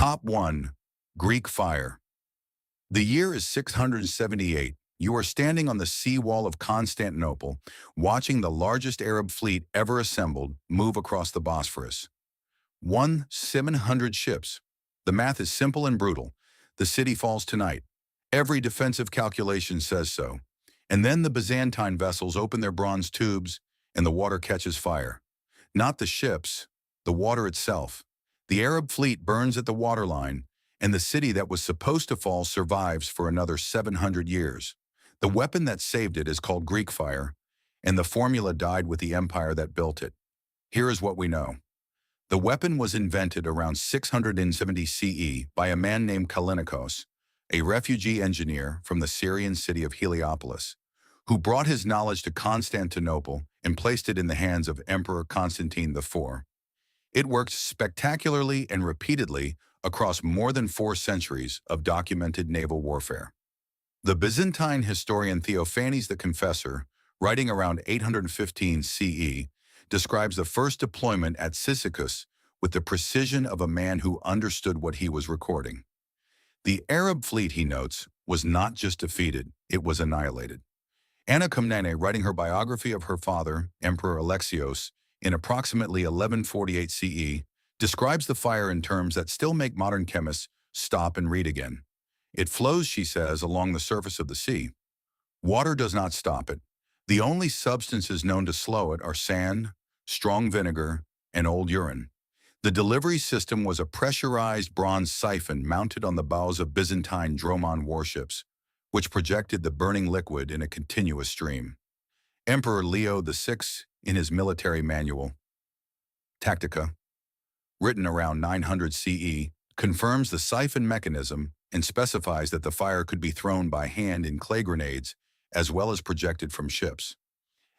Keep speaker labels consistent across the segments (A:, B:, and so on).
A: Top 1. Greek fire. The year is 678. You are standing on the seawall of Constantinople, watching the largest Arab fleet ever assembled move across the Bosphorus. 700 ships. The math is simple and brutal. The city falls tonight. Every defensive calculation says so. And then the Byzantine vessels open their bronze tubes, and the water catches fire. Not the ships, the water itself. The Arab fleet burns at the waterline, and the city that was supposed to fall survives for another 700 years. The weapon that saved it is called Greek fire, and the formula died with the empire that built it. Here is what we know. The weapon was invented around 670 CE by a man named Callinicos, a refugee engineer from the Syrian city of Heliopolis, who brought his knowledge to Constantinople and placed it in the hands of Emperor Constantine IV. It worked spectacularly and repeatedly across more than 4 centuries of documented naval warfare. The Byzantine historian Theophanes the Confessor, writing around 815 CE, describes the first deployment at Cyzicus with the precision of a man who understood what he was recording. The Arab fleet, he notes, was not just defeated, it was annihilated. Anna Komnene, writing her biography of her father, Emperor Alexios, in approximately 1148 CE, describes the fire in terms that still make modern chemists stop and read again. It flows, she says, along the surface of the sea. Water does not stop it. The only substances known to slow it are sand, strong vinegar, and old urine. The delivery system was a pressurized bronze siphon mounted on the bows of Byzantine dromon warships, which projected the burning liquid in a continuous stream. Emperor Leo VI, in his military manual, Tactica, written around 900 CE, confirms the siphon mechanism and specifies that the fire could be thrown by hand in clay grenades as well as projected from ships.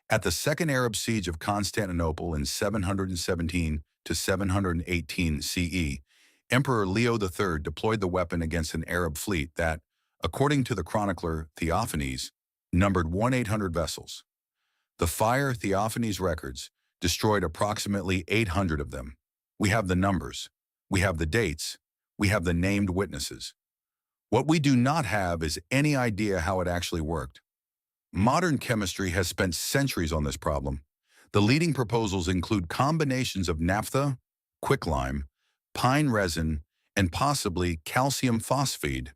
A: At the Second Arab Siege of Constantinople in 717 to 718 CE, Emperor Leo III deployed the weapon against an Arab fleet that, according to the chronicler Theophanes, numbered 1,800 vessels. The fire, Theophanes records, destroyed approximately 800 of them. We have the numbers, we have the dates, we have the named witnesses. What we do not have is any idea how it actually worked. Modern chemistry has spent centuries on this problem. The leading proposals include combinations of naphtha, quicklime, pine resin, and possibly calcium phosphide,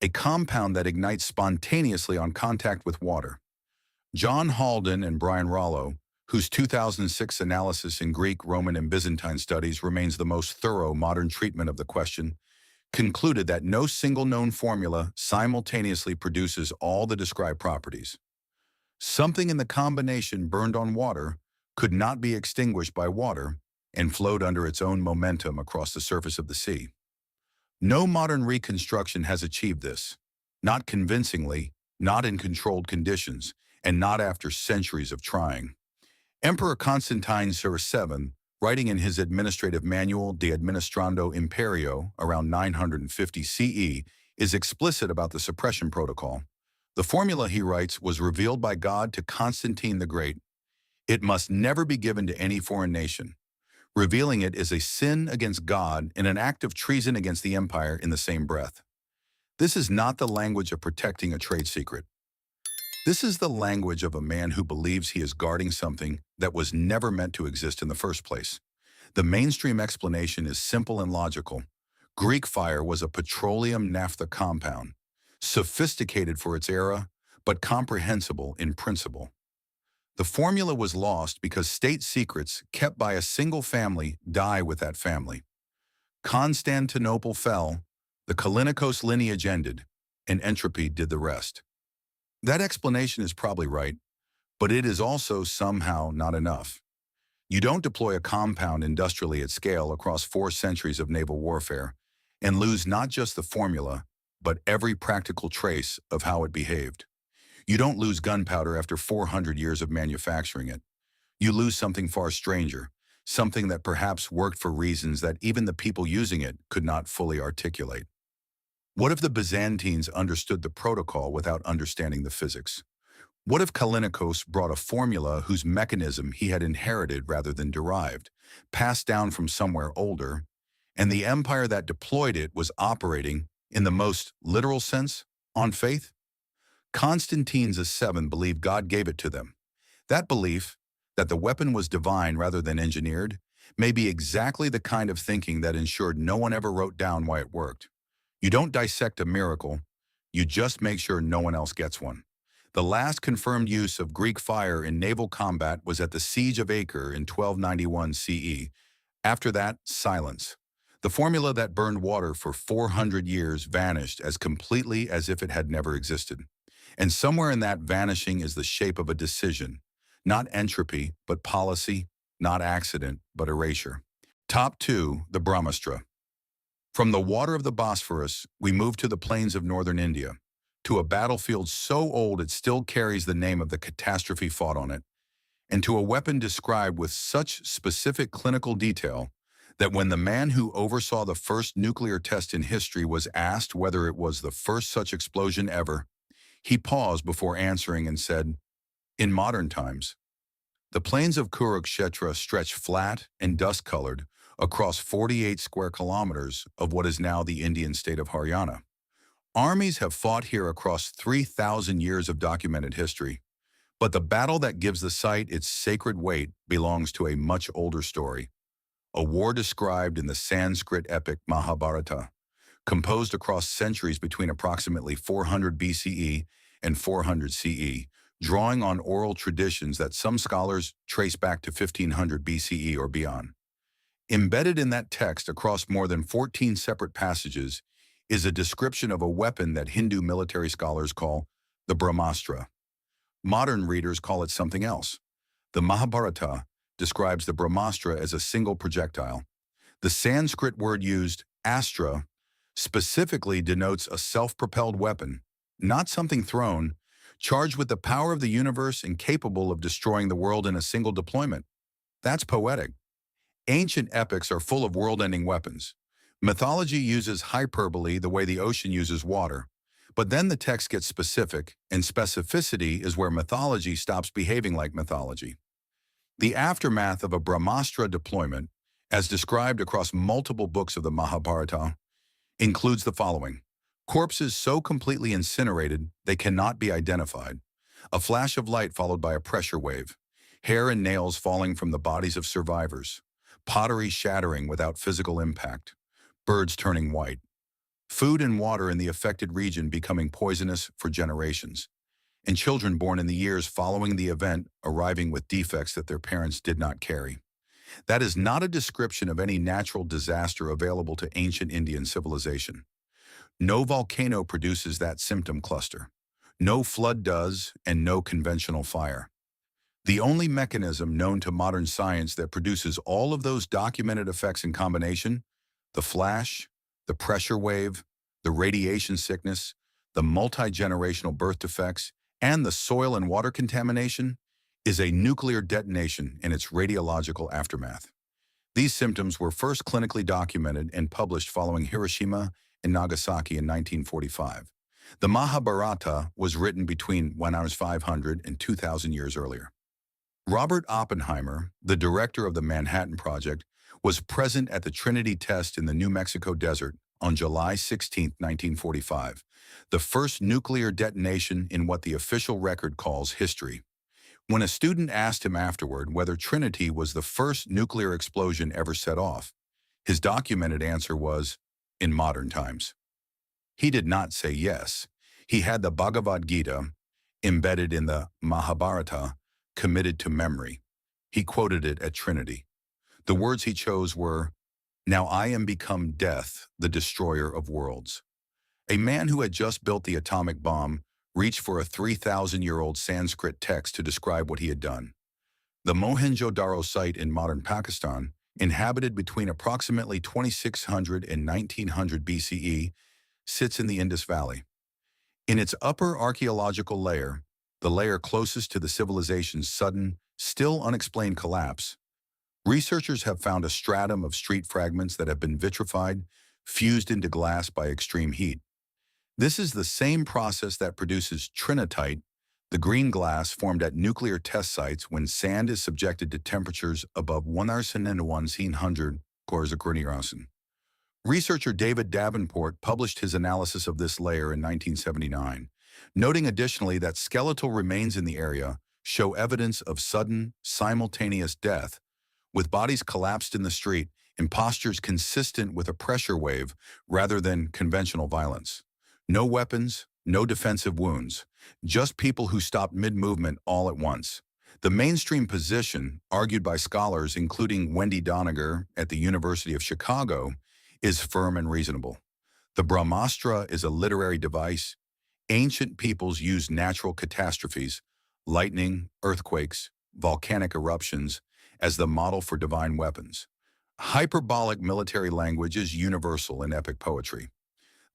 A: a compound that ignites spontaneously on contact with water. John Haldon and Brian Rollo, whose 2006 analysis in Greek, Roman, and Byzantine studies remains the most thorough modern treatment of the question, concluded that no single known formula simultaneously produces all the described properties. Something in the combination burned on water could not be extinguished by water and flowed under its own momentum across the surface of the sea. No modern reconstruction has achieved this, not convincingly, not in controlled conditions, and not after centuries of trying. Emperor Constantine VII, writing in his administrative manual De Administrando Imperio around 950 CE, is explicit about the suppression protocol. The formula, he writes, was revealed by God to Constantine the Great. It must never be given to any foreign nation. Revealing it is a sin against God and an act of treason against the empire in the same breath. This is not the language of protecting a trade secret. This is the language of a man who believes he is guarding something that was never meant to exist in the first place. The mainstream explanation is simple and logical. Greek fire was a petroleum naphtha compound, sophisticated for its era, but comprehensible in principle. The formula was lost because state secrets kept by a single family die with that family. Constantinople fell, the Callinicos lineage ended, and entropy did the rest. That explanation is probably right, but it is also somehow not enough. You don't deploy a compound industrially at scale across 4 centuries of naval warfare and lose not just the formula, but every practical trace of how it behaved. You don't lose gunpowder after 400 years of manufacturing it. You lose something far stranger, something that perhaps worked for reasons that even the people using it could not fully articulate. What if the Byzantines understood the protocol without understanding the physics? What if Callinicos brought a formula whose mechanism he had inherited rather than derived, passed down from somewhere older, and the empire that deployed it was operating, in the most literal sense, on faith. Constantine VII believed God gave it to them. That belief, that the weapon was divine rather than engineered, may be exactly the kind of thinking that ensured no one ever wrote down why it worked. You don't dissect a miracle, you just make sure no one else gets one. The last confirmed use of Greek fire in naval combat was at the Siege of Acre in 1291 CE. After that, silence. The formula that burned water for 400 years vanished as completely as if it had never existed. And somewhere in that vanishing is the shape of a decision. Not entropy, but policy, not accident, but erasure. Top 2, the Brahmastra. From the water of the Bosphorus, we move to the plains of northern India, to a battlefield so old it still carries the name of the catastrophe fought on it, and to a weapon described with such specific clinical detail that when the man who oversaw the first nuclear test in history was asked whether it was the first such explosion ever, he paused before answering and said, "In modern times." The plains of Kurukshetra stretch flat and dust-colored across 48 square kilometers of what is now the Indian state of Haryana. Armies have fought here across 3,000 years of documented history, but the battle that gives the site its sacred weight belongs to a much older story, a war described in the Sanskrit epic Mahabharata, composed across centuries between approximately 400 BCE and 400 CE, drawing on oral traditions that some scholars trace back to 1500 BCE or beyond. Embedded in that text across more than 14 separate passages is a description of a weapon that Hindu military scholars call the Brahmastra. Modern readers call it something else. The Mahabharata describes the Brahmastra as a single projectile. The Sanskrit word used, astra, specifically denotes a self-propelled weapon, not something thrown, charged with the power of the universe and capable of destroying the world in a single deployment. That's poetic. Ancient epics are full of world-ending weapons. Mythology uses hyperbole the way the ocean uses water. But then the text gets specific, and specificity is where mythology stops behaving like mythology. The aftermath of a Brahmastra deployment, as described across multiple books of the Mahabharata, includes the following. Corpses so completely incinerated they cannot be identified. A flash of light followed by a pressure wave. Hair and nails falling from the bodies of survivors. Pottery shattering without physical impact. Birds turning white. Food and water in the affected region becoming poisonous for generations. And children born in the years following the event arriving with defects that their parents did not carry. That is not a description of any natural disaster available to ancient Indian civilization. No volcano produces that symptom cluster. No flood does, and no conventional fire. The only mechanism known to modern science that produces all of those documented effects in combination, the flash, the pressure wave, the radiation sickness, the multi-generational birth defects, and the soil and water contamination, is a nuclear detonation in its radiological aftermath. These symptoms were first clinically documented and published following Hiroshima and Nagasaki in 1945. The Mahabharata was written between 1500 and 2000 years earlier. Robert Oppenheimer, the director of the Manhattan Project, was present at the Trinity test in the New Mexico desert on July 16, 1945, the first nuclear detonation in what the official record calls history. When a student asked him afterward whether Trinity was the first nuclear explosion ever set off, his documented answer was, in modern times. He did not say yes. He had the Bhagavad Gita, embedded in the Mahabharata, committed to memory. He quoted it at Trinity. The words he chose were, "Now I am become death, the destroyer of worlds." A man who had just built the atomic bomb reached for a 3,000-year-old Sanskrit text to describe what he had done. The Mohenjo-Daro site in modern Pakistan, inhabited between approximately 2600 and 1900 BCE, sits in the Indus Valley. In its upper archaeological layer, the layer closest to the civilization's sudden, still unexplained collapse, researchers have found a stratum of street fragments that have been vitrified, fused into glass by extreme heat. This is the same process that produces trinitite, the green glass formed at nuclear test sites when sand is subjected to temperatures above 1100 Celsius. Researcher David Davenport published his analysis of this layer in 1979, noting additionally that skeletal remains in the area show evidence of sudden, simultaneous death, with bodies collapsed in the street in postures consistent with a pressure wave rather than conventional violence. No weapons, no defensive wounds, just people who stopped mid-movement all at once. The mainstream position, argued by scholars including Wendy Doniger at the University of Chicago, is firm and reasonable. The Brahmastra is a literary device. Ancient peoples used natural catastrophes, lightning, earthquakes, volcanic eruptions, as the model for divine weapons. Hyperbolic military language is universal in epic poetry.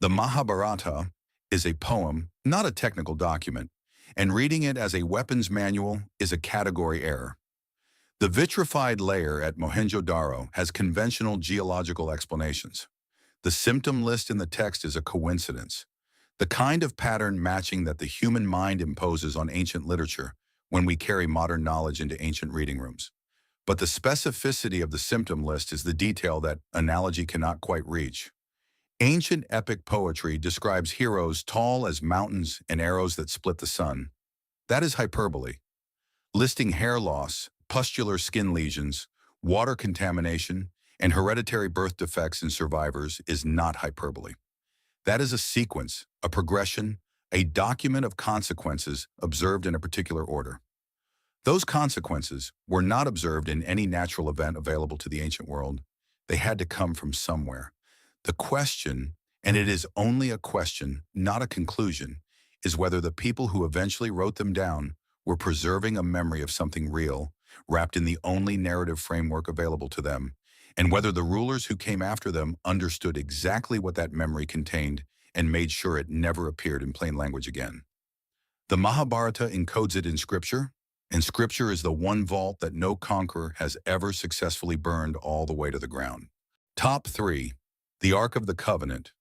A: The Mahabharata is a poem, not a technical document, and reading it as a weapons manual is a category error. The vitrified layer at Mohenjo-Daro has conventional geological explanations. The symptom list in the text is a coincidence, the kind of pattern matching that the human mind imposes on ancient literature when we carry modern knowledge into ancient reading rooms. But the specificity of the symptom list is the detail that analogy cannot quite reach. Ancient epic poetry describes heroes tall as mountains and arrows that split the sun. That is hyperbole. Listing hair loss, pustular skin lesions, water contamination, and hereditary birth defects in survivors is not hyperbole. That is a sequence, a progression, a document of consequences observed in a particular order. Those consequences were not observed in any natural event available to the ancient world. They had to come from somewhere. The question, and it is only a question, not a conclusion, is whether the people who eventually wrote them down were preserving a memory of something real, wrapped in the only narrative framework available to them, and whether the rulers who came after them understood exactly what that memory contained and made sure it never appeared in plain language again. The Mahabharata encodes it in Scripture, and Scripture is the one vault that no conqueror has ever successfully burned all the way to the ground. Top 3. The Ark of the Covenant.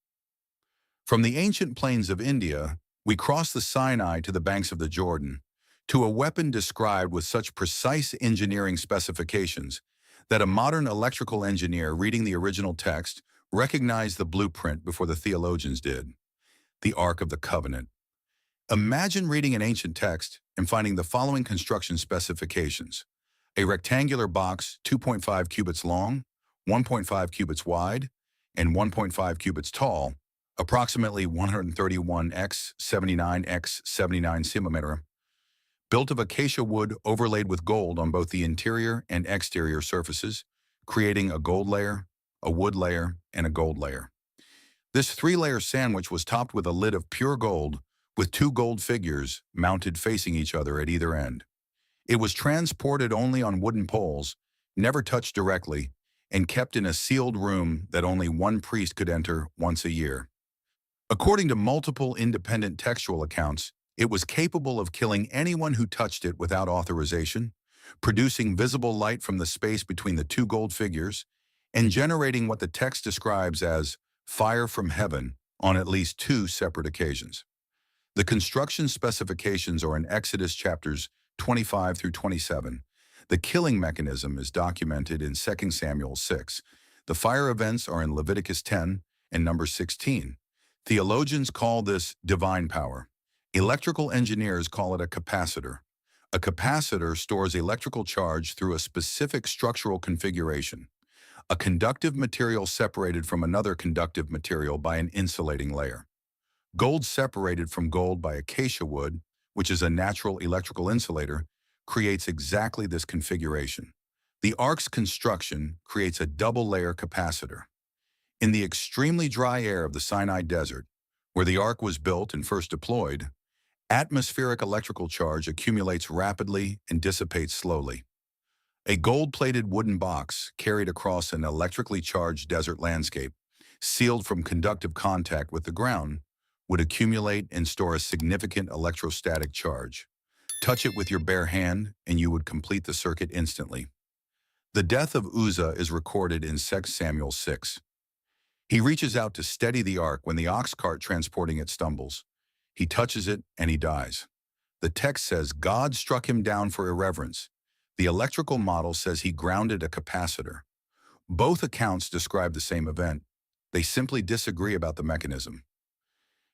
A: From the ancient plains of India, we cross the Sinai to the banks of the Jordan, to a weapon described with such precise engineering specifications that a modern electrical engineer reading the original text recognized the blueprint before the theologians did. The Ark of the Covenant. Imagine reading an ancient text and finding the following construction specifications: a rectangular box 2.5 cubits long, 1.5 cubits wide, and 1.5 cubits tall, approximately 131 x 79 x 79 centimeter, built of acacia wood overlaid with gold on both the interior and exterior surfaces, creating a gold layer, a wood layer, and a gold layer. This three-layer sandwich was topped with a lid of pure gold with two gold figures mounted facing each other at either end. It was transported only on wooden poles, never touched directly, and kept in a sealed room that only one priest could enter once a year. According to multiple independent textual accounts, it was capable of killing anyone who touched it without authorization, producing visible light from the space between the two gold figures, and generating what the text describes as fire from heaven on at least two separate occasions. The construction specifications are in Exodus chapters 25 through 27. The killing mechanism is documented in 2 Samuel 6. The fire events are in Leviticus 10 and Numbers 16. Theologians call this divine power. Electrical engineers call it a capacitor. A capacitor stores electrical charge through a specific structural configuration, a conductive material separated from another conductive material by an insulating layer. Gold separated from gold by acacia wood, which is a natural electrical insulator, creates exactly this configuration. The ark's construction creates a double-layer capacitor. In the extremely dry air of the Sinai Desert, where the ark was built and first deployed, atmospheric electrical charge accumulates rapidly and dissipates slowly. A gold-plated wooden box carried across an electrically charged desert landscape, sealed from conductive contact with the ground, would accumulate and store a significant electrostatic charge. Touch it with your bare hand, and you would complete the circuit instantly. The death of Uzzah is recorded in 2 Samuel 6. He reaches out to steady the ark when the ox cart transporting it stumbles. He touches it, and he dies. The text says God struck him down for irreverence. The electrical model says he grounded a capacitor. Both accounts describe the same event. They simply disagree about the mechanism.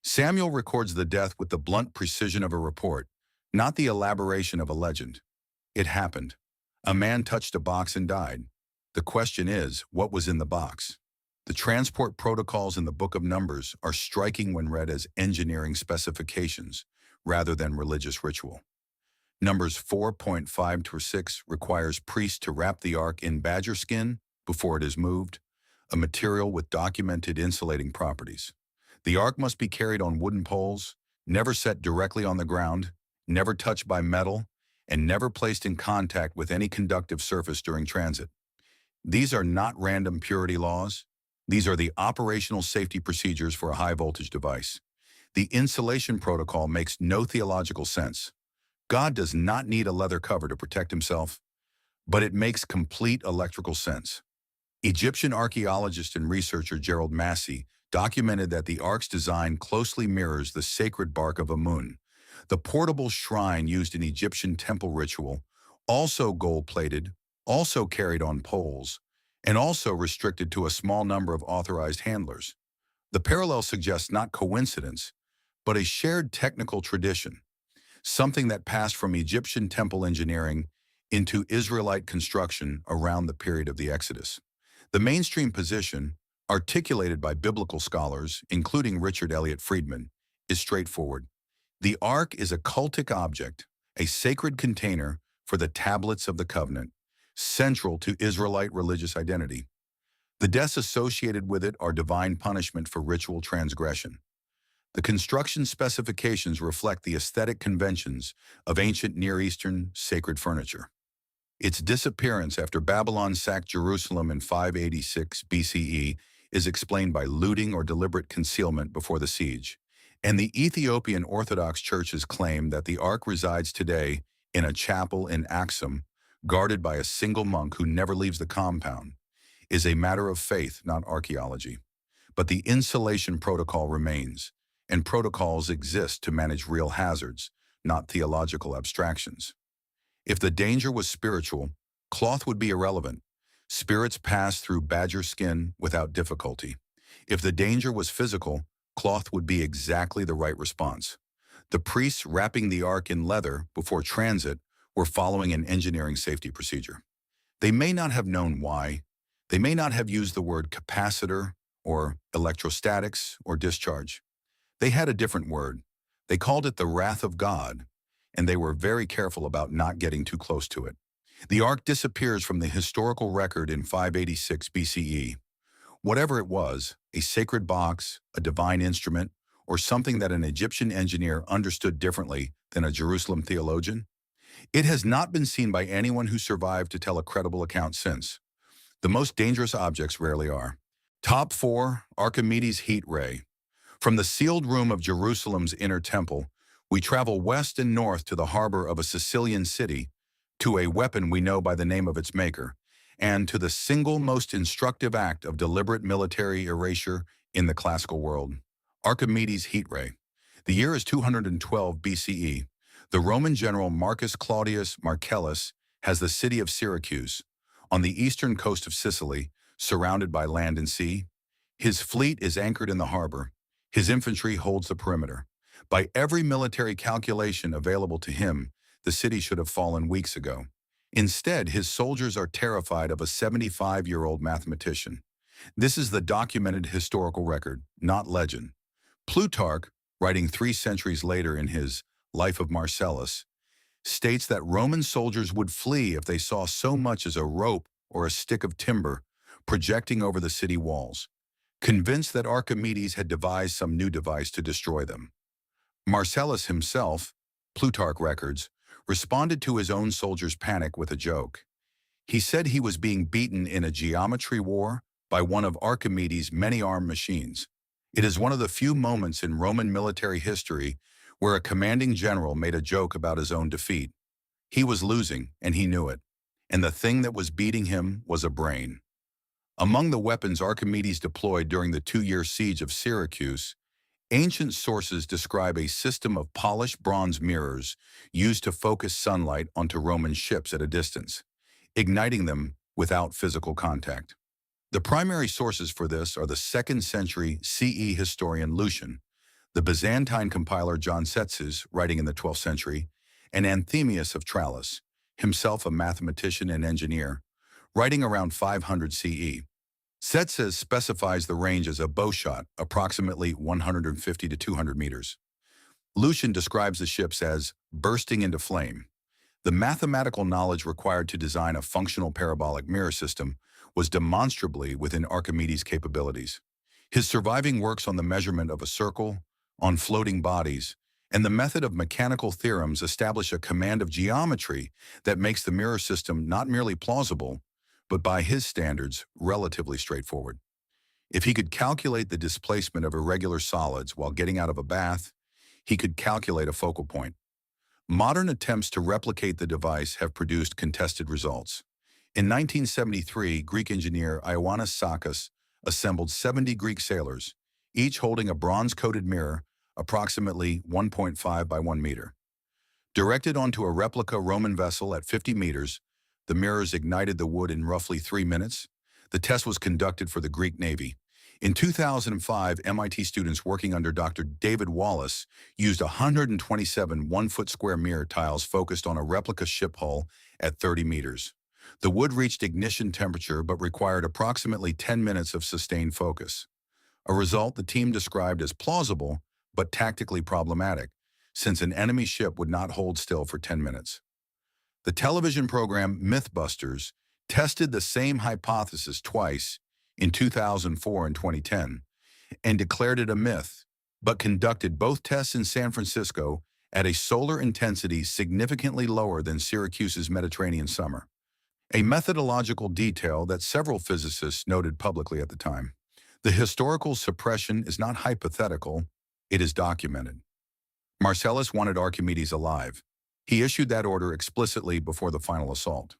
A: Samuel records the death with the blunt precision of a report, not the elaboration of a legend. It happened. A man touched a box and died. The question is, what was in the box? The transport protocols in the Book of Numbers are striking when read as engineering specifications rather than religious ritual. Numbers 4.5-6 requires priests to wrap the ark in badger skin before it is moved, a material with documented insulating properties. The ark must be carried on wooden poles, never set directly on the ground, never touched by metal, and never placed in contact with any conductive surface during transit. These are not random purity laws. These are the operational safety procedures for a high-voltage device. The insulation protocol makes no theological sense. God does not need a leather cover to protect himself, but it makes complete electrical sense. Egyptian archaeologist and researcher Gerald Massey documented that the ark's design closely mirrors the sacred bark of Amun, the portable shrine used in Egyptian temple ritual, also gold-plated, also carried on poles, and also restricted to a small number of authorized handlers. The parallel suggests not coincidence, but a shared technical tradition, something that passed from Egyptian temple engineering into Israelite construction around the period of the Exodus. The mainstream position, articulated by biblical scholars, including Richard Elliott Friedman, is straightforward. The ark is a cultic object, a sacred container for the tablets of the covenant, central to Israelite religious identity. The deaths associated with it are divine punishment for ritual transgression. The construction specifications reflect the aesthetic conventions of ancient Near Eastern sacred furniture. Its disappearance after Babylon sacked Jerusalem in 586 BCE is explained by looting or deliberate concealment before the siege, and the Ethiopian Orthodox Church's claim that the ark resides today in a chapel in Aksum, guarded by a single monk who never leaves the compound, is a matter of faith, not archaeology. But the insulation protocol remains, and protocols exist to manage real hazards, not theological abstractions. If the danger was spiritual, cloth would be irrelevant. Spirits pass through badger skin without difficulty. If the danger was physical, cloth would be exactly the right response. The priests wrapping the ark in leather before transit were following an engineering safety procedure. They may not have known why. They may not have used the word capacitor or electrostatics or discharge. They had a different word. They called it the wrath of God, and they were very careful about not getting too close to it. The ark disappears from the historical record in 586 BCE. Whatever it was, a sacred box, a divine instrument, or something that an Egyptian engineer understood differently than a Jerusalem theologian, it has not been seen by anyone who survived to tell a credible account since. The most dangerous objects rarely are. Top 4, Archimedes' heat ray. From the sealed room of Jerusalem's inner temple, we travel west and north to the harbor of a Sicilian city, to a weapon we know by the name of its maker, and to the single most instructive act of deliberate military erasure in the classical world, Archimedes' heat ray. The year is 212 BCE. The Roman general Marcus Claudius Marcellus has the city of Syracuse, on the eastern coast of Sicily, surrounded by land and sea. His fleet is anchored in the harbor. His infantry holds the perimeter. By every military calculation available to him, the city should have fallen weeks ago. Instead, his soldiers are terrified of a 75-year-old mathematician. This is the documented historical record, not legend. Plutarch, writing 3 centuries later in his Life of Marcellus, states that Roman soldiers would flee if they saw so much as a rope or a stick of timber projecting over the city walls, convinced that Archimedes had devised some new device to destroy them. Marcellus himself, Plutarch records, responded to his own soldiers' panic with a joke. He said he was being beaten in a geometry war by one of Archimedes' many armed machines. It is one of the few moments in Roman military history where a commanding general made a joke about his own defeat. He was losing, and he knew it, and the thing that was beating him was a brain. Among the weapons Archimedes deployed during the 2-year siege of Syracuse, ancient sources describe a system of polished bronze mirrors used to focus sunlight onto Roman ships at a distance, igniting them without physical contact. The primary sources for this are the 2nd century CE historian Lucian, the Byzantine compiler John Tzetzes, writing in the 12th century, and Anthemius of Tralles, himself a mathematician and engineer, writing around 500 CE. Tzetzes specifies the range as a bowshot, approximately 150 to 200 meters. Lucian describes the ships as bursting into flame. The mathematical knowledge required to design a functional parabolic mirror system was demonstrably within Archimedes' capabilities. His surviving works on the measurement of a circle, on floating bodies, and the method of mechanical theorems establish a command of geometry that makes the mirror system not merely plausible, but by his standards, relatively straightforward. If he could calculate the displacement of irregular solids while getting out of a bath, he could calculate a focal point. Modern attempts to replicate the device have produced contested results. In 1973, Greek engineer Ioannis Sakis assembled 70 Greek sailors, each holding a bronze-coated mirror approximately 1.5 by 1 meter. Directed onto a replica Roman vessel at 50 meters, the mirrors ignited the wood in roughly 3 minutes. The test was conducted for the Greek Navy. In 2005, MIT students working under Dr. David Wallace used 127 one-foot square mirror tiles focused on a replica ship hull at 30 meters. The wood reached ignition temperature but required approximately 10 minutes of sustained focus. A result the team described as plausible but tactically problematic, since an enemy ship would not hold still for 10 minutes. The television program Mythbusters tested the same hypothesis twice, in 2004 and 2010, and declared it a myth, but conducted both tests in San Francisco at a solar intensity significantly lower than Syracuse's Mediterranean summer, a methodological detail that several physicists noted publicly at the time. The historical suppression is not hypothetical, it is documented. Marcellus wanted Archimedes alive. He issued that order explicitly before the final assault.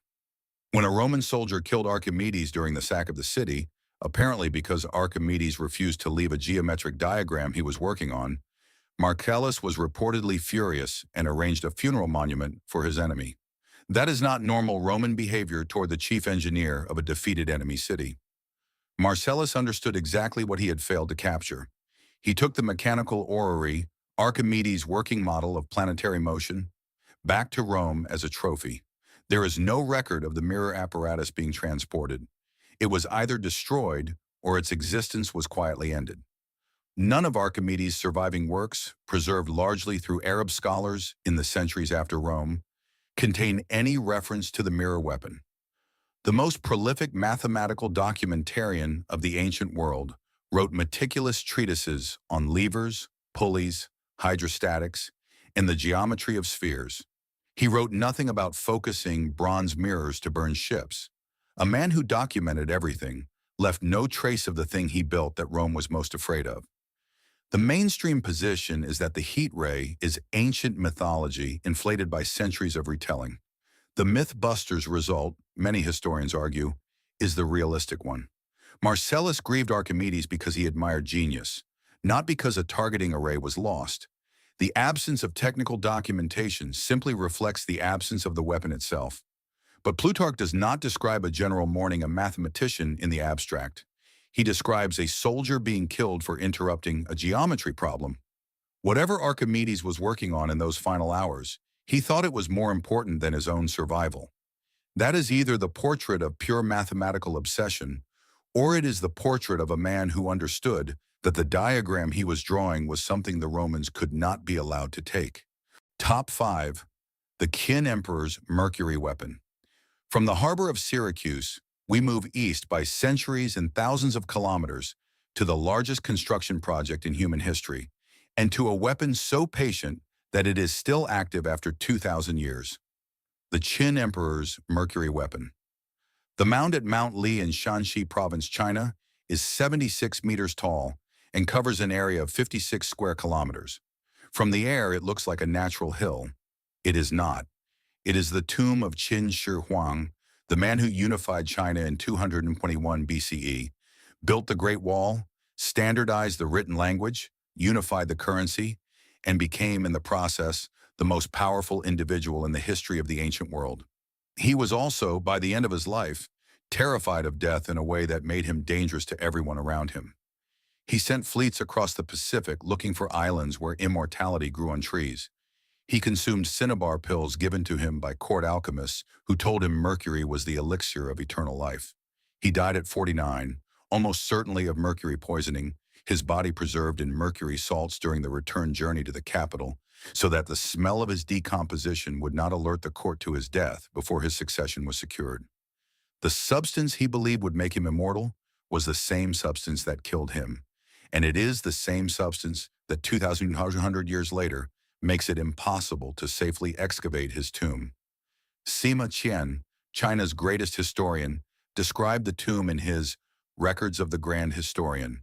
A: When a Roman soldier killed Archimedes during the sack of the city, apparently because Archimedes refused to leave a geometric diagram he was working on, Marcellus was reportedly furious and arranged a funeral monument for his enemy. That is not normal Roman behavior toward the chief engineer of a defeated enemy city. Marcellus understood exactly what he had failed to capture. He took the mechanical orrery, Archimedes' working model of planetary motion, back to Rome as a trophy. There is no record of the mirror apparatus being transported. It was either destroyed or its existence was quietly ended. None of Archimedes' surviving works, preserved largely through Arab scholars in the centuries after Rome, contain any reference to the mirror weapon. The most prolific mathematical documentarian of the ancient world wrote meticulous treatises on levers, pulleys, hydrostatics, and the geometry of spheres. He wrote nothing about focusing bronze mirrors to burn ships. A man who documented everything left no trace of the thing he built that Rome was most afraid of. The mainstream position is that the heat ray is ancient mythology inflated by centuries of retelling. The Mythbusters result, many historians argue, is the realistic one. Marcellus grieved Archimedes because he admired genius, not because a targeting array was lost. The absence of technical documentation simply reflects the absence of the weapon itself. But Plutarch does not describe a general mourning a mathematician in the abstract. He describes a soldier being killed for interrupting a geometry problem. Whatever Archimedes was working on in those final hours, he thought it was more important than his own survival. That is either the portrait of pure mathematical obsession, or it is the portrait of a man who understood that the diagram he was drawing was something the Romans could not be allowed to take. Top 5. The Qin Emperor's Mercury Weapon. From the harbor of Syracuse, we move east by centuries and thousands of kilometers to the largest construction project in human history, and to a weapon so patient that it is still active after 2,000 years. The Qin Emperor's Mercury Weapon. The mound at Mount Li in Shanxi Province, China, is 76 meters tall and covers an area of 56 square kilometers. From the air, it looks like a natural hill. It is not. It is the tomb of Qin Shi Huang, the man who unified China in 221 BCE, built the Great Wall, standardized the written language, unified the currency, and became, in the process, the most powerful individual in the history of the ancient world. He was also, by the end of his life, terrified of death in a way that made him dangerous to everyone around him. He sent fleets across the Pacific looking for islands where immortality grew on trees. He consumed cinnabar pills given to him by court alchemists who told him mercury was the elixir of eternal life. He died at 49, almost certainly of mercury poisoning, his body preserved in mercury salts during the return journey to the capital, so that the smell of his decomposition would not alert the court to his death before his succession was secured. The substance he believed would make him immortal was the same substance that killed him. And it is the same substance that 2,100 years later makes it impossible to safely excavate his tomb. Sima Qian, China's greatest historian, described the tomb in his Records of the Grand Historian,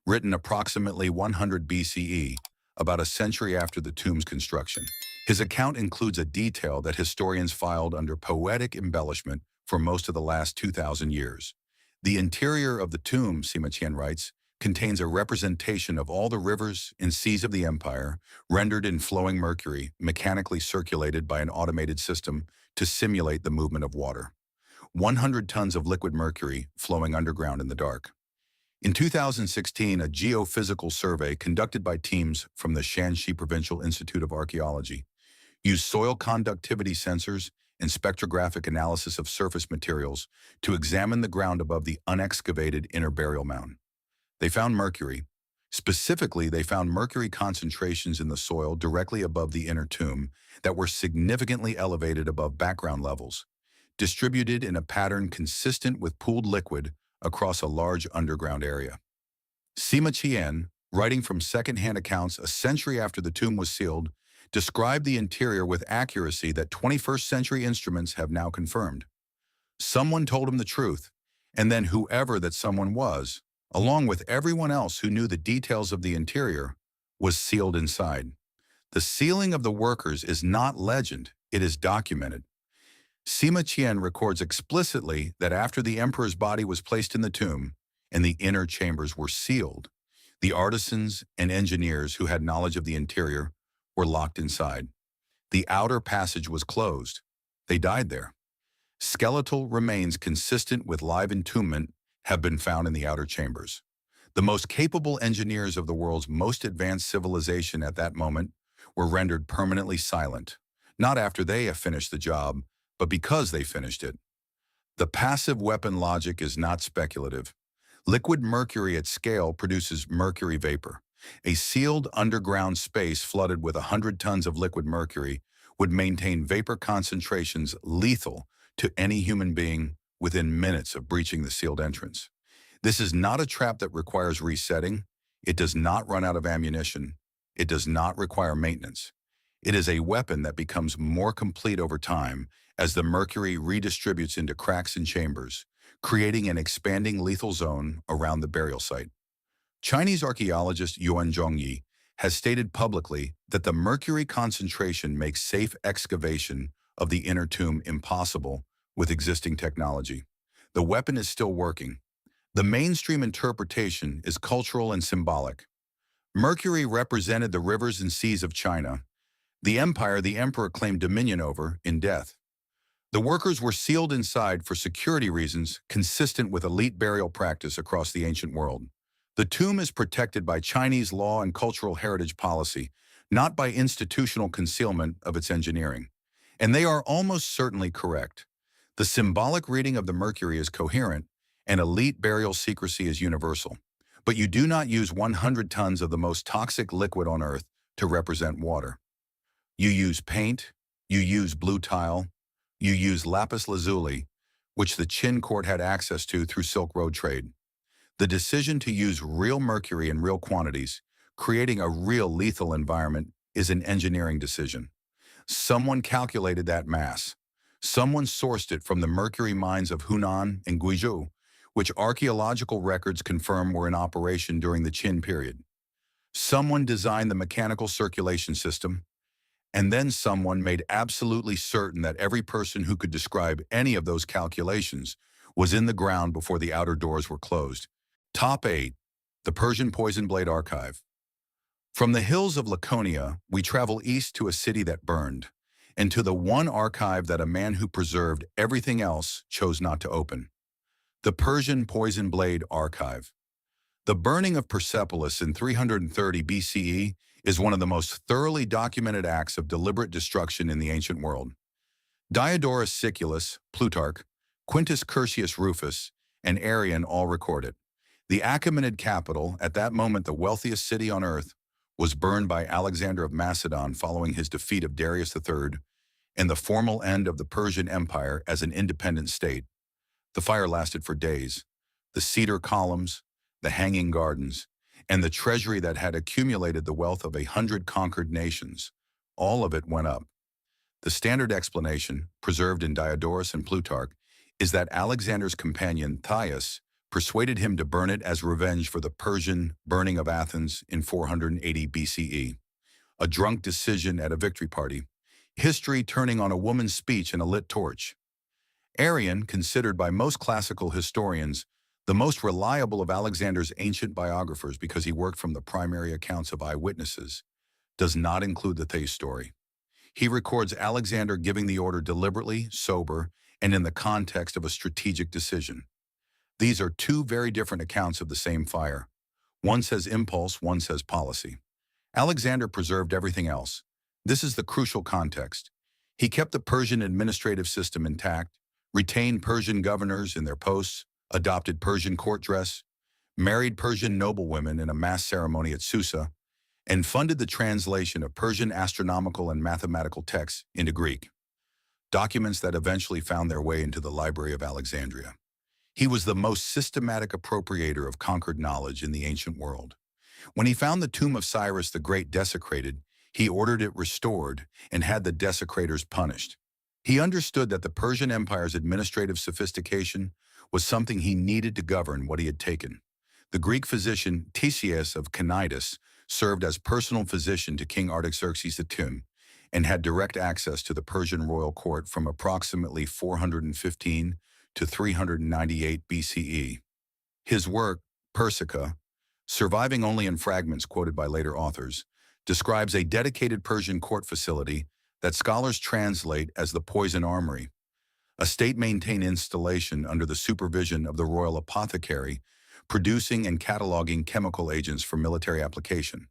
A: written approximately 100 BCE, about a century after the tomb's construction. His account includes a detail that historians filed under poetic embellishment for most of the last 2,000 years. The interior of the tomb, Sima Qian writes, contains a representation of all the rivers and seas of the empire, rendered in flowing mercury, mechanically circulated by an automated system to simulate the movement of water. 100 tons of liquid mercury flowing underground in the dark. In 2016, a geophysical survey conducted by teams from the Shanxi Provincial Institute of Archaeology used soil conductivity sensors and spectrographic analysis of surface materials to examine the ground above the unexcavated inner burial mound. They found mercury. Specifically, they found mercury concentrations in the soil directly above the inner tomb that were significantly elevated above background levels, distributed in a pattern consistent with pooled liquid across a large underground area. Sima Qian, writing from second-hand accounts a century after the tomb was sealed, described the interior with accuracy that 21st century instruments have now confirmed. Someone told him the truth, and then whoever that someone was, along with everyone else who knew the details of the interior, was sealed inside. The sealing of the workers is not legend, it is documented. Sima Qian records explicitly that after the emperor's body was placed in the tomb and the inner chambers were sealed, the artisans and engineers who had knowledge of the interior were locked inside. The outer passage was closed. They died there. Skeletal remains consistent with live entombment have been found in the outer chambers. The most capable engineers of the world's most advanced civilization at that moment were rendered permanently silent, not after they have finished the job, but because they finished it. The passive weapon logic is not speculative. Liquid mercury at scale produces mercury vapor. A sealed underground space flooded with 100 tons of liquid mercury would maintain vapor concentrations lethal to any human being within minutes of breaching the sealed entrance. This is not a trap that requires resetting. It does not run out of ammunition. It does not require maintenance. It is a weapon that becomes more complete over time as the mercury redistributes into cracks and chambers, creating an expanding lethal zone around the burial site. Chinese archaeologist Yuan Zhongyi has stated publicly that the mercury concentration makes safe excavation of the inner tomb impossible with existing technology. The weapon is still working. The mainstream interpretation is cultural and symbolic. Mercury represented the rivers and seas of China, the empire the emperor claimed dominion over in death. The workers were sealed inside for security reasons consistent with elite burial practice across the ancient world. The tomb is protected by Chinese law and cultural heritage policy, not by institutional concealment of its engineering. And they are almost certainly correct. The symbolic reading of the mercury is coherent, and elite burial secrecy is universal. But you do not use 100 tons of the most toxic liquid on Earth to represent water. You use paint, you use blue tile, you use lapis lazuli, which the Qin court had access to through Silk Road trade. The decision to use real mercury in real quantities, creating a real lethal environment, is an engineering decision. Someone calculated that mass. Someone sourced it from the mercury mines of Hunan and Guizhou, which archaeological records confirm were in operation during the Qin period. Someone designed the mechanical circulation system, and then someone made absolutely certain that every person who could describe any of those calculations was in the ground before the outer doors were closed. Top 8. The Persian Poison Blade Archive. From the hills of Laconia, we travel east to a city that burned, and to the one archive that a man who preserved everything else chose not to open. The Persian Poison Blade Archive. The burning of Persepolis in 330 BCE is one of the most thoroughly documented acts of deliberate destruction in the ancient world. Diodorus Siculus, Plutarch, Quintus Curtius Rufus, and Arrian all record it. The Achaemenid capital, at that moment the wealthiest city on earth, was burned by Alexander of Macedon following his defeat of Darius III and the formal end of the Persian Empire as an independent state. The fire lasted for days. The cedar columns, the hanging gardens, and the treasury that had accumulated the wealth of 100 conquered nations, all of it went up. The standard explanation, preserved in Diodorus and Plutarch, is that Alexander's companion, Thias, persuaded him to burn it as revenge for the Persian burning of Athens in 480 BCE. A drunk decision at a victory party. History turning on a woman's speech and a lit torch. Arrian, considered by most classical historians the most reliable of Alexander's ancient biographers because he worked from the primary accounts of eyewitnesses, does not include the Thias story. He records Alexander giving the order deliberately, sober, and in the context of a strategic decision. These are two very different accounts of the same fire. One says impulse, one says policy. Alexander preserved everything else. This is the crucial context. He kept the Persian administrative system intact, retained Persian governors in their posts, adopted Persian court dress, married Persian noblewomen in a mass ceremony at Susa, and funded the translation of Persian astronomical and mathematical texts into Greek, documents that eventually found their way into the Library of Alexandria. He was the most systematic appropriator of conquered knowledge in the ancient world. When he found the tomb of Cyrus the Great desecrated, he ordered it restored and had the desecrators punished. He understood that the Persian Empire's administrative sophistication was something he needed to govern what he had taken. The Greek physician Ctesias of Cnidus served as personal physician to King Artaxerxes II and had direct access to the Persian royal court from approximately 415 to 398 BCE. His work, Persica, surviving only in fragments quoted by later authors, describes a dedicated Persian court facility that scholars translate as the Poison Armory, a state-maintained installation under the supervision of the royal apothecary, producing and cataloging chemical agents for military application.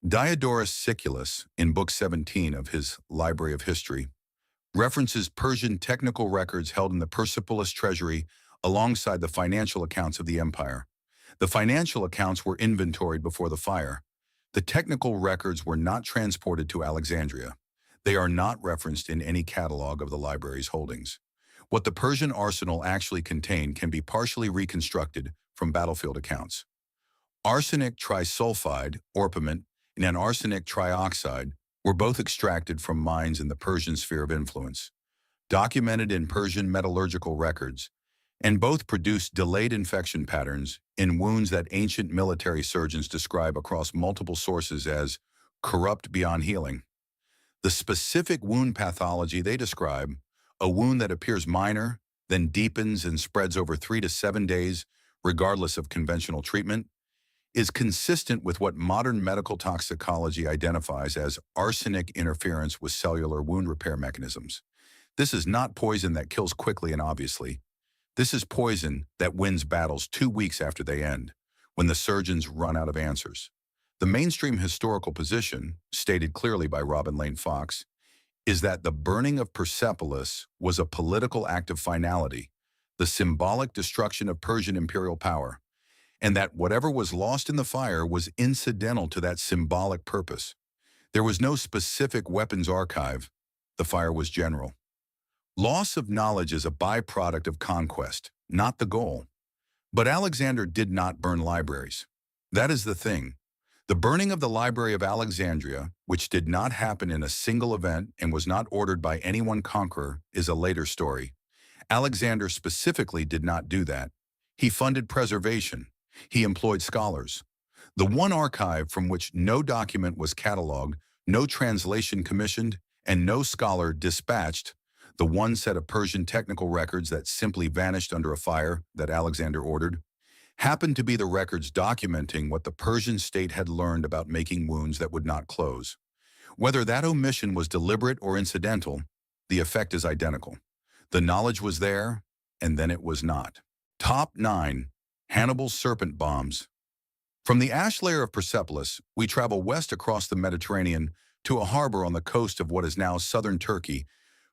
A: Diodorus Siculus, in Book 17 of his Library of History, references Persian technical records held in the Persepolis treasury alongside the financial accounts of the empire. The financial accounts were inventoried before the fire. The technical records were not transported to Alexandria. They are not referenced in any catalog of the library's holdings. What the Persian arsenal actually contained can be partially reconstructed from battlefield accounts. Arsenic trisulfide, orpiment, and an arsenic trioxide were both extracted from mines in the Persian sphere of influence, documented in Persian metallurgical records, and both produced delayed infection patterns in wounds that ancient military surgeons describe across multiple sources as corrupt beyond healing. The specific wound pathology they describe, a wound that appears minor, then deepens and spreads over 3 to 7 days, regardless of conventional treatment, is consistent with what modern medical toxicology identifies as arsenic interference with cellular wound repair mechanisms. This is not poison that kills quickly and obviously. This is poison that wins battles 2 weeks after they end, when the surgeons run out of answers. The mainstream historical position, stated clearly by Robin Lane Fox, is that the burning of Persepolis was a political act of finality, the symbolic destruction of Persian imperial power, and that whatever was lost in the fire was incidental to that symbolic purpose. There was no specific weapons archive. The fire was general. Loss of knowledge is a byproduct of conquest, not the goal. But Alexander did not burn libraries. That is the thing. The burning of the Library of Alexandria, which did not happen in a single event and was not ordered by any one conqueror, is a later story. Alexander specifically did not do that. He funded preservation. He employed scholars. The one archive from which no document was cataloged, no translation commissioned, and no scholar dispatched, the one set of Persian technical records that simply vanished under a fire that Alexander ordered, happened to be the records documenting what the Persian state had learned about making wounds that would not close. Whether that omission was deliberate or incidental, the effect is identical. The knowledge was there, and then it was not. Top 9. Hannibal's Serpent Bombs. From the ash layer of Persepolis, we travel west across the Mediterranean to a harbor on the coast of what is now southern Turkey,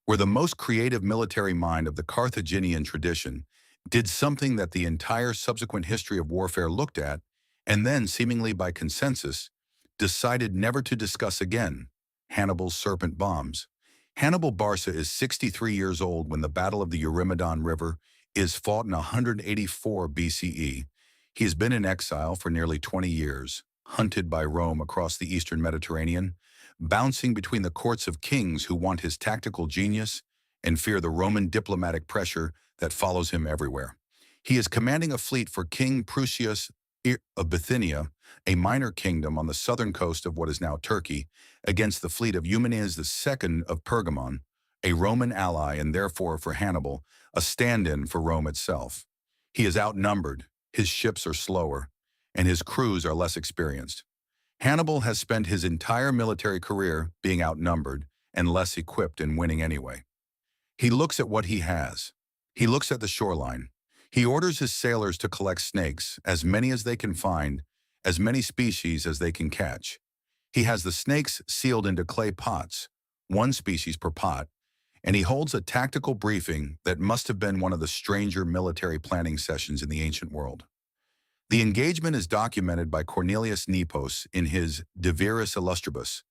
A: where the most creative military mind of the Carthaginian tradition did something that the entire subsequent history of warfare looked at, and then, seemingly by consensus, decided never to discuss again: Hannibal's serpent bombs. Hannibal Barca is 63 years old when the Battle of the Eurymedon River is fought in 184 BCE. He has been in exile for nearly 20 years, hunted by Rome across the eastern Mediterranean, bouncing between the courts of kings who want his tactical genius and fear the Roman diplomatic pressure that follows him everywhere. He is commanding a fleet for King Prusias of Bithynia, a minor kingdom on the southern coast of what is now Turkey, against the fleet of Eumenes II of Pergamon, a Roman ally and therefore for Hannibal, a stand-in for Rome itself. He is outnumbered, his ships are slower, and his crews are less experienced. Hannibal has spent his entire military career being outnumbered and less equipped in winning anyway. He looks at what he has. He looks at the shoreline. He orders his sailors to collect snakes, as many as they can find, as many species as they can catch. He has the snakes sealed into clay pots, one species per pot, and he holds a tactical briefing that must have been one of the stranger military planning sessions in the ancient world. The engagement is documented by Cornelius Nepos in his De Viris Illustribus,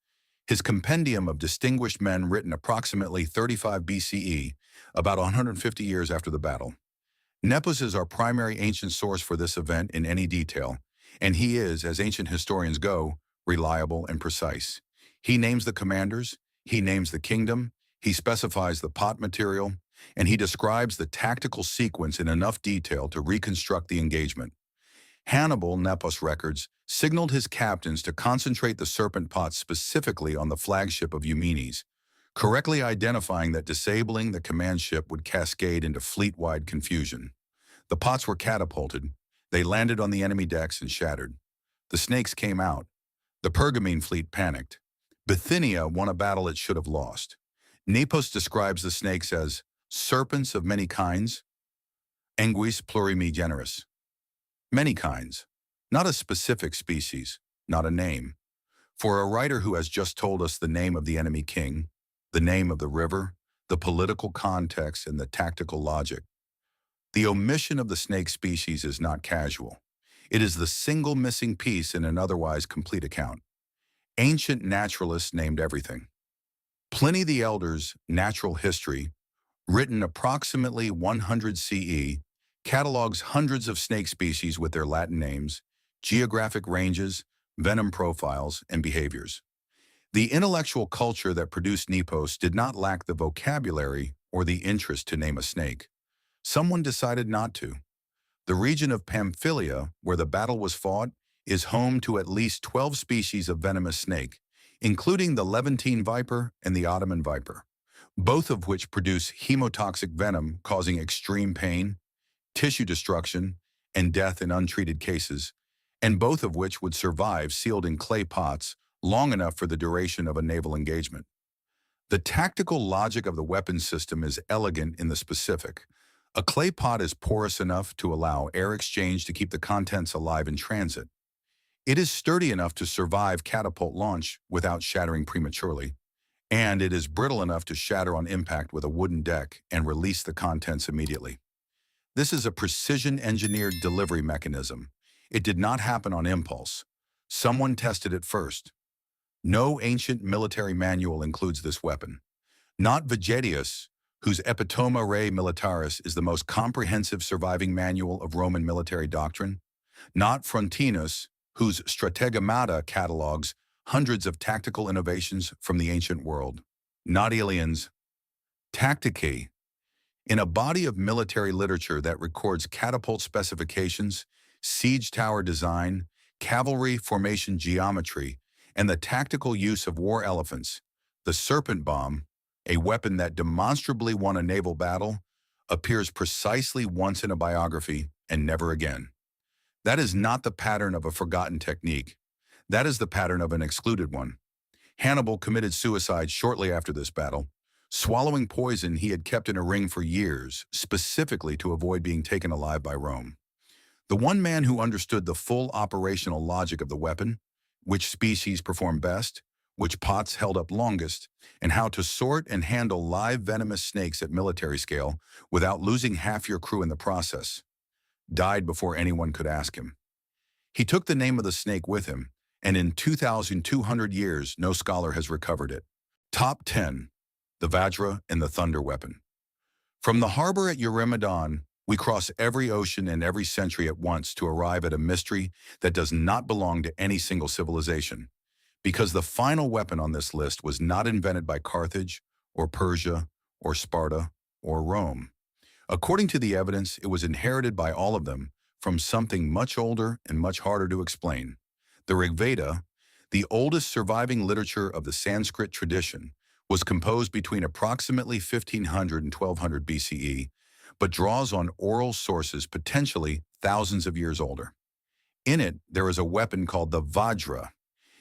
A: his compendium of distinguished men written approximately 35 BCE, about 150 years after the battle. Nepos is our primary ancient source for this event in any detail, and he is, as ancient historians go, reliable and precise. He names the commanders, he names the kingdom, he specifies the pot material, and he describes the tactical sequence in enough detail to reconstruct the engagement. Hannibal, Nepos records, signaled his captains to concentrate the serpent pots specifically on the flagship of Eumenes, correctly identifying that disabling the command ship would cascade into fleet-wide confusion. The pots were catapulted. They landed on the enemy decks and shattered. The snakes came out. The Pergamene fleet panicked. Bithynia won a battle it should have lost. Nepos describes the snakes as serpents of many kinds, anguis plurimi generis. Many kinds, not a specific species, not a name. For a writer who has just told us the name of the enemy king, the name of the river, the political context, and the tactical logic, the omission of the snake species is not casual. It is the single missing piece in an otherwise complete account. Ancient naturalists named everything. Pliny the Elder's Natural History, written approximately 100 CE, catalogs hundreds of snake species with their Latin names, geographic ranges, venom profiles, and behaviors. The intellectual culture that produced Nepos did not lack the vocabulary or the interest to name a snake. Someone decided not to. The region of Pamphylia, where the battle was fought, is home to at least 12 species of venomous snake, including the Levantine viper and the Ottoman viper, both of which produce hemotoxic venom causing extreme pain, tissue destruction, and death in untreated cases, and both of which would survive sealed in clay pots long enough for the duration of a naval engagement. The tactical logic of the weapon system is elegant in the specific. A clay pot is porous enough to allow air exchange to keep the contents alive in transit. It is sturdy enough to survive catapult launch without shattering prematurely, and it is brittle enough to shatter on impact with a wooden deck and release the contents immediately. This is a precision-engineered delivery mechanism. It did not happen on impulse. Someone tested it first. No ancient military manual includes this weapon. Not Vegetius, whose Epitoma Rei Militaris is the most comprehensive surviving manual of Roman military doctrine. Not Frontinus, whose Strategomata catalogs hundreds of tactical innovations from the ancient world. Not Aelian's Tacticae, in a body of military literature that records catapult specifications, siege tower design, cavalry formation geometry, and the tactical use of war elephants. The serpent bomb, a weapon that demonstrably won a naval battle, appears precisely once in a biography and never again. That is not the pattern of a forgotten technique. That is the pattern of an excluded one. Hannibal committed suicide shortly after this battle, swallowing poison he had kept in a ring for years, specifically to avoid being taken alive by Rome. The one man who understood the full operational logic of the weapon, which species performed best, which pots held up longest, and how to sort and handle live venomous snakes at military scale without losing half your crew in the process, died before anyone could ask him. He took the name of the snake with him, and in 2,200 years, no scholar has recovered it. Top 10. The Vajra and the Thunder Weapon. From the harbor at Eurymedon, we cross every ocean and every century at once to arrive at a mystery that does not belong to any single civilization, because the final weapon on this list was not invented by Carthage, or Persia, or Sparta, or Rome. According to the evidence, it was inherited by all of them from something much older and much harder to explain. The Rig Veda, the oldest surviving literature of the Sanskrit tradition, was composed between approximately 1500 and 1200 BCE, but draws on oral sources potentially thousands of years older. In it, there is a weapon called the Vajra.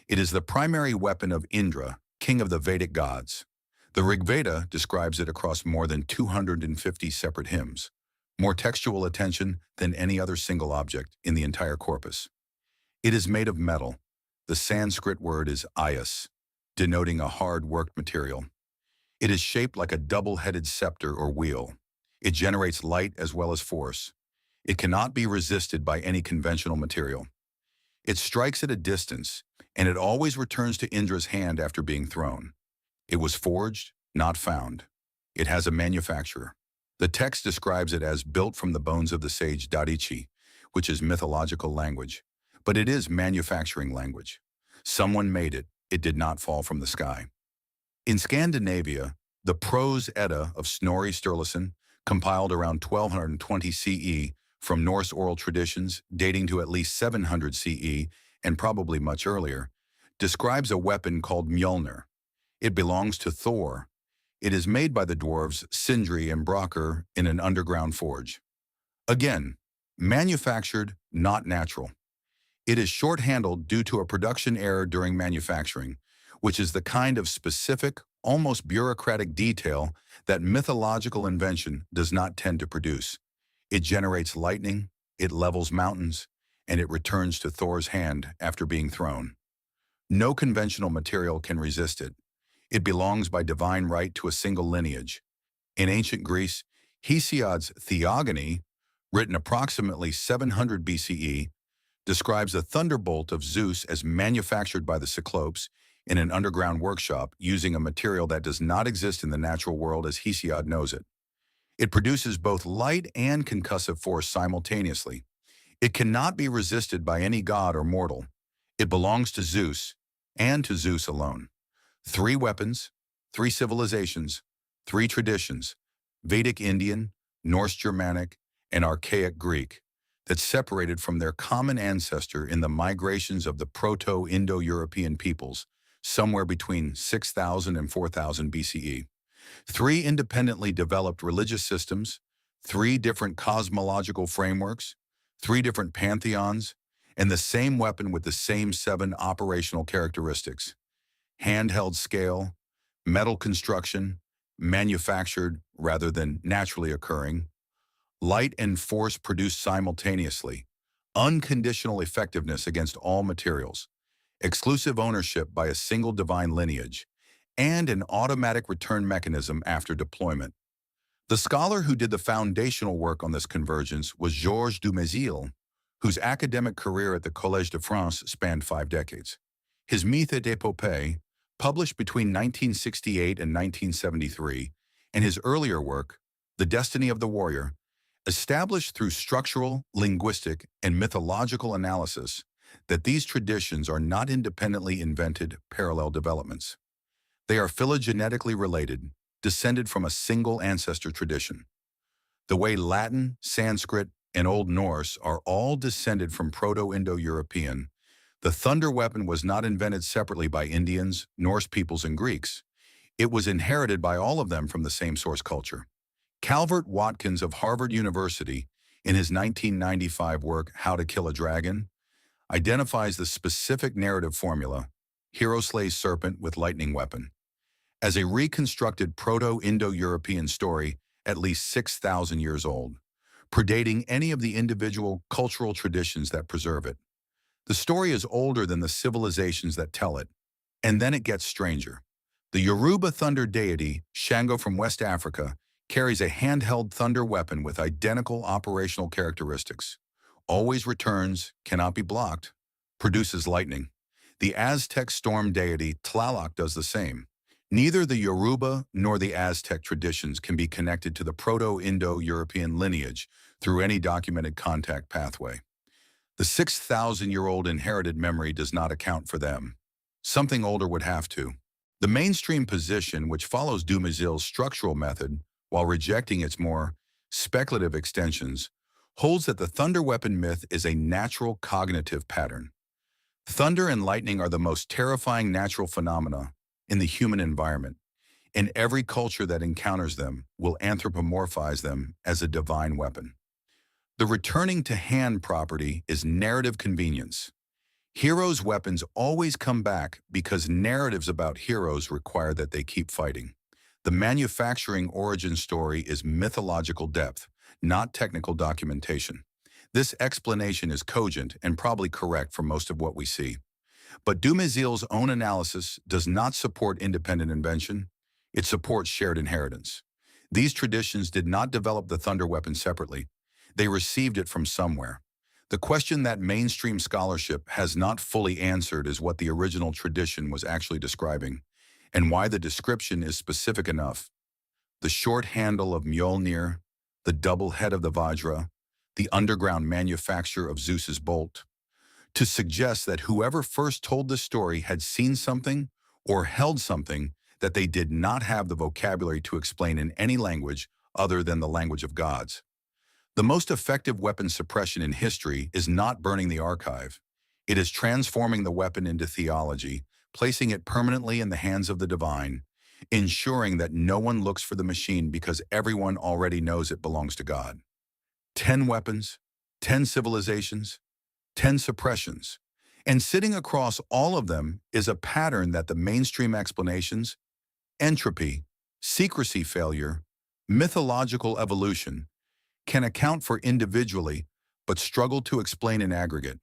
A: It is the primary weapon of Indra, king of the Vedic gods. The Rig Veda describes it across more than 250 separate hymns, more textual attention than any other single object in the entire corpus. It is made of metal. The Sanskrit word is ayas, denoting a hard-worked material. It is shaped like a double-headed scepter or wheel. It generates light as well as force. It cannot be resisted by any conventional material. It strikes at a distance, and it always returns to Indra's hand after being thrown. It was forged, not found. It has a manufacturer. The text describes it as built from the bones of the sage Dadichi, which is mythological language. But it is manufacturing language. Someone made it. It did not fall from the sky. In Scandinavia, the Prose Edda of Snorri Sturluson, compiled around 1220 CE from Norse oral traditions dating to at least 700 CE and probably much earlier, describes a weapon called Mjolnir. It belongs to Thor. It is made by the dwarves Sindri and Brokkr in an underground forge. Again, manufactured, not natural. It is short-handled due to a production error during manufacturing, which is the kind of specific, almost bureaucratic detail that mythological invention does not tend to produce. It generates lightning, it levels mountains, and it returns to Thor's hand after being thrown. No conventional material can resist it. It belongs by divine right to a single lineage. In ancient Greece, Hesiod's Theogony, written approximately 700 BCE, describes a thunderbolt of Zeus as manufactured by the Cyclopes in an underground workshop using a material that does not exist in the natural world as Hesiod knows it. It produces both light and concussive force simultaneously. It cannot be resisted by any god or mortal. It belongs to Zeus, and to Zeus alone. 3 weapons, 3 civilizations, 3 traditions, Vedic Indian, Norse Germanic, and Archaic Greek, that separated from their common ancestor in the migrations of the Proto-Indo-European peoples, somewhere between 6,000 and 4,000 BCE. 3 independently developed religious systems, 3 different cosmological frameworks, 3 different pantheons, and the same weapon with the same 7 operational characteristics: handheld scale, metal construction, manufactured rather than naturally occurring, light and force produced simultaneously, unconditional effectiveness against all materials, exclusive ownership by a single divine lineage, and an automatic return mechanism after deployment. The scholar who did the foundational work on this convergence was Georges Dumézil, whose academic career at the Collège de France spanned 5 decades. His Mythe et Épopée, published between 1968 and 1973, and his earlier work, The Destiny of the Warrior, established through structural, linguistic, and mythological analysis that these traditions are not independently invented parallel developments. They are phylogenetically related, descended from a single ancestor tradition. The way Latin, Sanskrit, and Old Norse are all descended from Proto-Indo-European, the thunder weapon was not invented separately by Indians, Norse peoples, and Greeks. It was inherited by all of them from the same source culture. Calvert Watkins of Harvard University, in his 1995 work, How to Kill a Dragon, identifies the specific narrative formula: hero slays serpent with lightning weapon. as a reconstructed Proto-Indo-European story at least 6,000 years old, predating any of the individual cultural traditions that preserve it. The story is older than the civilizations that tell it, and then it gets stranger. The Yoruba thunder deity, Shango from West Africa, carries a handheld thunder weapon with identical operational characteristics. Always returns, cannot be blocked, produces lightning. The Aztec storm deity, Tlaloc, does the same. Neither the Yoruba nor the Aztec traditions can be connected to the Proto-Indo-European lineage through any documented contact pathway. The 6,000-year-old inherited memory does not account for them. Something older would have to. The mainstream position, which follows Dumézil's structural method while rejecting its more speculative extensions, holds that the thunder weapon myth is a natural cognitive pattern. Thunder and lightning are the most terrifying natural phenomena in the human environment, and every culture that encounters them will anthropomorphize them as a divine weapon. The returning to hand property is narrative convenience. Heroes' weapons always come back because narratives about heroes require that they keep fighting. The manufacturing origin story is mythological depth, not technical documentation. This explanation is cogent and probably correct for most of what we see. But Dumézil's own analysis does not support independent invention. It supports shared inheritance. These traditions did not develop the thunder weapon separately. They received it from somewhere. The question that mainstream scholarship has not fully answered is what the original tradition was actually describing, and why the description is specific enough. The short handle of Mjolnir, the double head of the Vajra, the underground manufacture of Zeus's bolt, to suggest that whoever first told the story had seen something or held something that they did not have the vocabulary to explain in any language other than the language of gods. The most effective weapon suppression in history is not burning the archive. It is transforming the weapon into theology, placing it permanently in the hands of the divine, ensuring that no one looks for the machine because everyone already knows it belongs to God. 10 weapons, 10 civilizations, 10 suppressions. And sitting across all of them is a pattern that the mainstream explanations, entropy, secrecy failure, mythological evolution, can account for individually, but struggle to explain in aggregate.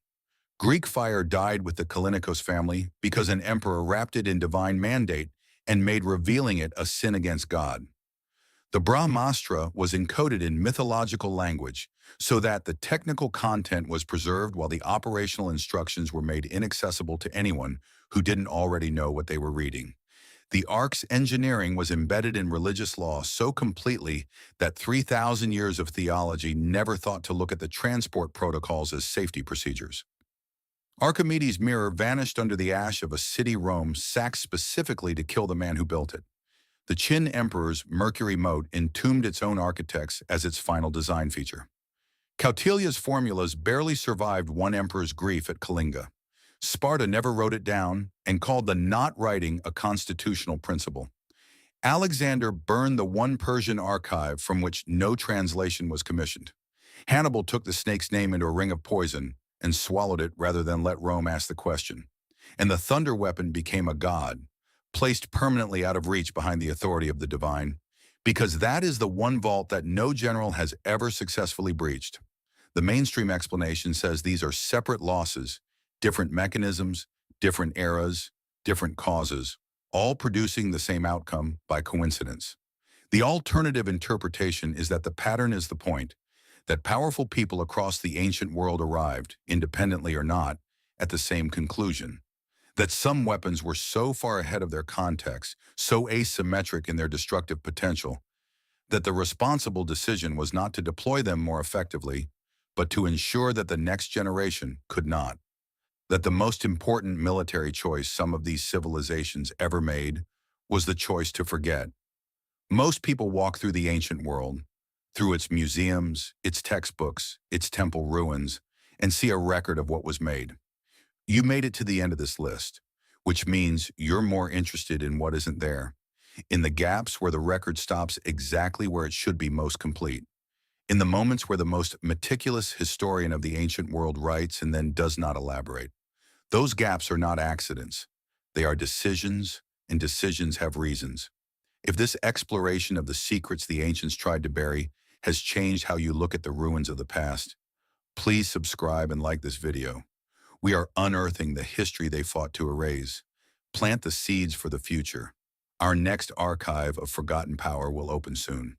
A: Greek fire died with the Kallinikos family because an emperor wrapped it in divine mandate and made revealing it a sin against God. The Brahmastra was encoded in mythological language so that the technical content was preserved while the operational instructions were made inaccessible to anyone who didn't already know what they were reading. The Ark's engineering was embedded in religious law so completely that 3,000 years of theology never thought to look at the transport protocols as safety procedures. Archimedes' mirror vanished under the ash of a city Rome sacked specifically to kill the man who built it. The Qin Emperor's Mercury moat entombed its own architects as its final design feature. Kautilia's formulas barely survived one emperor's grief at Kalinga. Sparta never wrote it down and called the not writing a constitutional principle. Alexander burned the one Persian archive from which no translation was commissioned. Hannibal took the snake's name into a ring of poison and swallowed it rather than let Rome ask the question. And the thunder weapon became a god, placed permanently out of reach behind the authority of the divine, because that is the one vault that no general has ever successfully breached. The mainstream explanation says these are separate losses, different mechanisms, different eras, different causes, all producing the same outcome by coincidence. The alternative interpretation is that the pattern is the point, that powerful people across the ancient world arrived, independently or not, at the same conclusion. That some weapons were so far ahead of their context, so asymmetric in their destructive potential, that the responsible decision was not to deploy them more effectively, but to ensure that the next generation could not. That the most important military choice some of these civilizations ever made was the choice to forget. Most people walk through the ancient world, through its museums, its textbooks, its temple ruins, and see a record of what was made. You made it to the end of this list, which means you're more interested in what isn't there, in the gaps where the record stops exactly where it should be most complete, in the moments where the most meticulous historian of the ancient world writes and then does not elaborate. Those gaps are not accidents. They are decisions, and decisions have reasons. If this exploration of the secrets the ancients tried to bury has changed how you look at the ruins of the past, please subscribe and like this video. We are unearthing the history they fought to erase. Plant the seeds for the future. Our next archive of forgotten power will open soon.